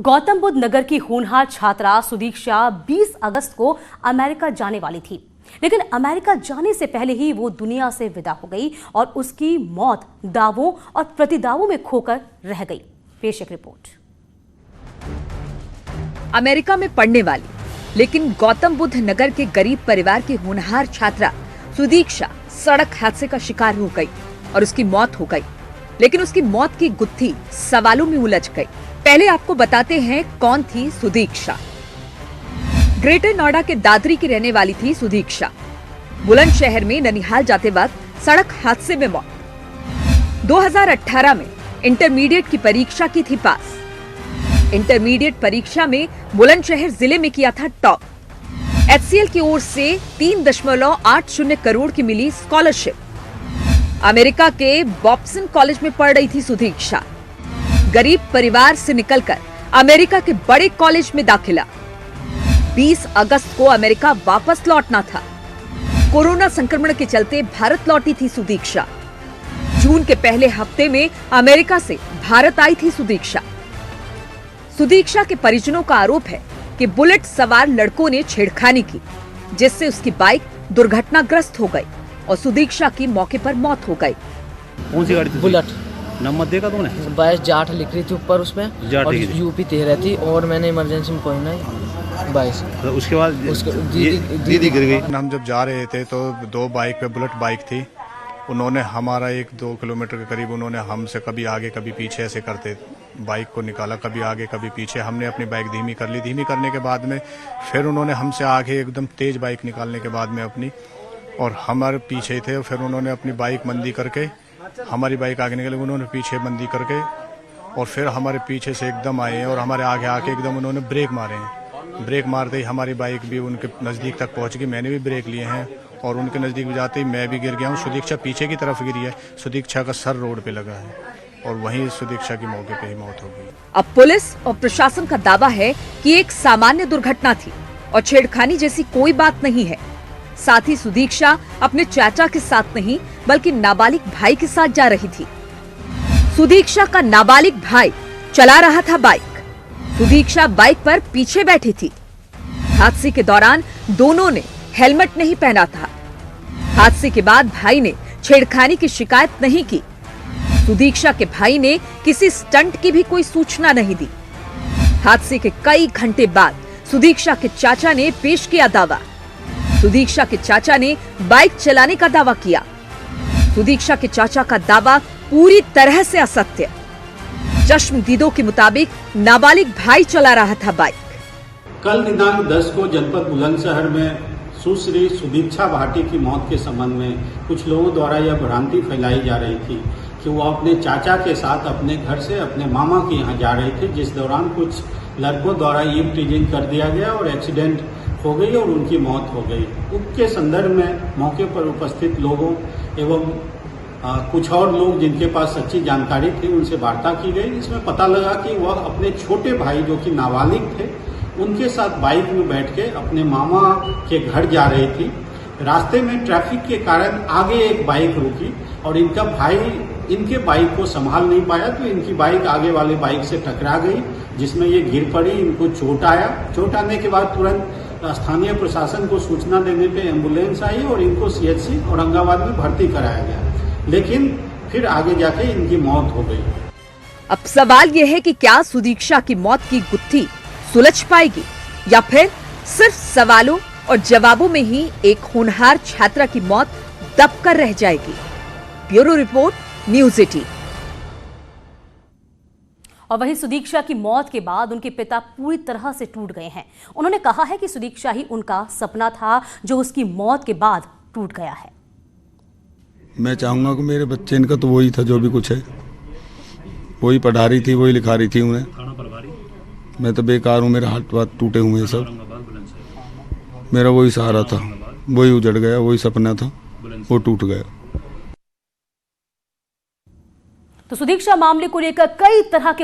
गौतम बुद्ध नगर की होनहार छात्रा सुदीक्षा 20 अगस्त को अमेरिका जाने वाली थी, लेकिन अमेरिका जाने से पहले ही वो दुनिया से विदा हो गई और उसकी मौत दावों और प्रतिदावों में खोकर रह गई। पेश एक रिपोर्ट। अमेरिका में पढ़ने वाली लेकिन गौतम बुद्ध नगर के गरीब परिवार की होनहार छात्रा सुदीक्षा सड़क हादसे का शिकार हो गई और उसकी मौत हो गई, लेकिन उसकी मौत की गुत्थी सवालों में उलझ गई। पहले आपको बताते हैं कौन थी सुदीक्षा। ग्रेटर नोएडा के दादरी की रहने वाली थी सुदीक्षा। बुलंदशहर में ननिहाल जाते वक्त सड़क हादसे में मौत। 2018 में इंटरमीडिएट की परीक्षा की थी पास। इंटरमीडिएट परीक्षा में बुलंदशहर जिले में किया था टॉप। HCL की ओर से 3.80 करोड़ की मिली स्कॉलरशिप। अमेरिका के बॉब्सन कॉलेज में पढ़ रही थी सुदीक्षा। गरीब परिवार से निकलकर अमेरिका के बड़े कॉलेज में दाखिला। 20 अगस्त को अमेरिका वापस लौटना था। कोरोना संक्रमण के चलते भारत लौटी थी सुदीक्षा। जून के पहले हफ्ते में अमेरिका से भारत आई थी सुदीक्षा। सुदीक्षा के परिजनों का आरोप है कि बुलेट सवार लड़कों ने छेड़खानी की, जिससे उसकी बाइक दुर्घटनाग्रस्त हो गई और सुदीक्षा की मौके पर मौत हो गई। कौन सी गाड़ी थी? बुलेट। नंबर देखा तुमने? 22 जाट लिख रही थी ऊपर उसमें और यूपी 13 थी और मैंने इमरजेंसी में कोई नहीं 22। तो उसके बाद दीदी गिर गई। हम जब जा रहे थे तो दो बाइक पे बुलेट बाइक थी। उन्होंने हमारा 1-2 किलोमीटर के करीब उन्होंने हमसे कभी आगे कभी पीछे ऐसे करते बाइक को निकाला, कभी आगे कभी पीछे। हमने अपनी बाइक धीमी कर ली। धीमी करने के बाद में फिर उन्होंने हमसे आगे एकदम तेज बाइक निकालने के बाद में अपनी और हमारे पीछे थे। फिर उन्होंने अपनी बाइक मंदी करके हमारी बाइक आगे निकली, उन्होंने पीछे बंदी करके और फिर हमारे पीछे से एकदम आए और हमारे आगे आके एकदम उन्होंने ब्रेक मारे हैं। ब्रेक मारते ही हमारी बाइक भी उनके नज़दीक तक पहुंच गई। मैंने भी ब्रेक लिए हैं और उनके नज़दीक भी जाते ही मैं भी गिर गया हूँ। सुदीक्षा पीछे की तरफ गिरी है। सुदीक्षा का सर रोड पे लगा है और वहीं सुदीक्षा की मौके पे ही मौत हो गई। अब पुलिस और प्रशासन का दावा है कि एक सामान्य दुर्घटना थी और छेड़खानी जैसी कोई बात नहीं है। साथ ही सुदीक्षा अपने चाचा के साथ नहीं बल्कि नाबालिग भाई के साथ जा रही थी। सुदीक्षा का नाबालिग भाई चला रहा था बाइक। सुदीक्षा बाइक पर पीछे बैठी थी। हादसे के दौरान दोनों ने हेलमेट नहीं पहना था। हादसे के बाद भाई ने छेड़खानी की शिकायत नहीं की। सुदीक्षा के भाई ने किसी स्टंट की भी कोई सूचना नहीं दी। हादसे के कई घंटे बाद सुदीक्षा के चाचा ने पेश किया दावा। सुदीक्षा के चाचा ने बाइक चलाने का दावा किया। सुदीक्षा के चाचा का दावा पूरी तरह से असत्य। चश्मदीदों के मुताबिक नाबालिग भाई चला रहा था बाइक। कल दिनांक 10 को जनपद बुलंदशहर में सुश्री सुदीक्षा भाटी की मौत के संबंध में कुछ लोगों द्वारा यह भ्रांति फैलाई जा रही थी कि वो अपने चाचा के साथ अपने घर से अपने मामा के यहाँ जा रहे थे, जिस दौरान कुछ लड़कों द्वारा ईव टीजिंग कर दिया गया और एक्सीडेंट हो गई और उनकी मौत हो गई। उसके संदर्भ में मौके पर उपस्थित लोगों एवं कुछ और लोग जिनके पास सच्ची जानकारी थी उनसे वार्ता की गई। इसमें पता लगा कि वह अपने छोटे भाई जो कि नाबालिग थे उनके साथ बाइक में बैठ के अपने मामा के घर जा रही थी। रास्ते में ट्रैफिक के कारण आगे एक बाइक रुकी और इनका भाई इनके बाइक को संभाल नहीं पाया तो इनकी बाइक आगे वाले बाइक से टकरा गई, जिसमें ये गिर पड़ी। इनको चोट आया। चोट आने के बाद तुरंत स्थानीय प्रशासन को सूचना देने पे एम्बुलेंस आई और इनको CHC औरंगाबाद में भर्ती कराया गया, लेकिन फिर आगे जाके इनकी मौत हो गई। अब सवाल यह है कि क्या सुदीक्षा की मौत की गुत्थी सुलझ पाएगी या फिर सिर्फ सवालों और जवाबों में ही एक होनहार छात्रा की मौत दबकर रह जाएगी। Bureau report, news 18। और वहीं सुदीक्षा की मौत के बाद उनके पिता पूरी तरह से टूट गए हैं। उन्होंने कहा है कि सुदीक्षा ही उनका सपना था जो उसकी मौत के बाद टूट गया है। मैं चाहूंगा कि मेरे बच्चे इनका तो वही था, जो भी कुछ है वही पढ़ा रही थी, वही लिखा रही थी उन्हें। मैं तो बेकार हूँ, मेरे हाथ वाथ टूटे हुए हैं सब। मेरा वही सहारा था, वही उजड़ गया, वही सपना था, वो टूट गया। तो सुदीक्षा मामले को लेकर कई तरह के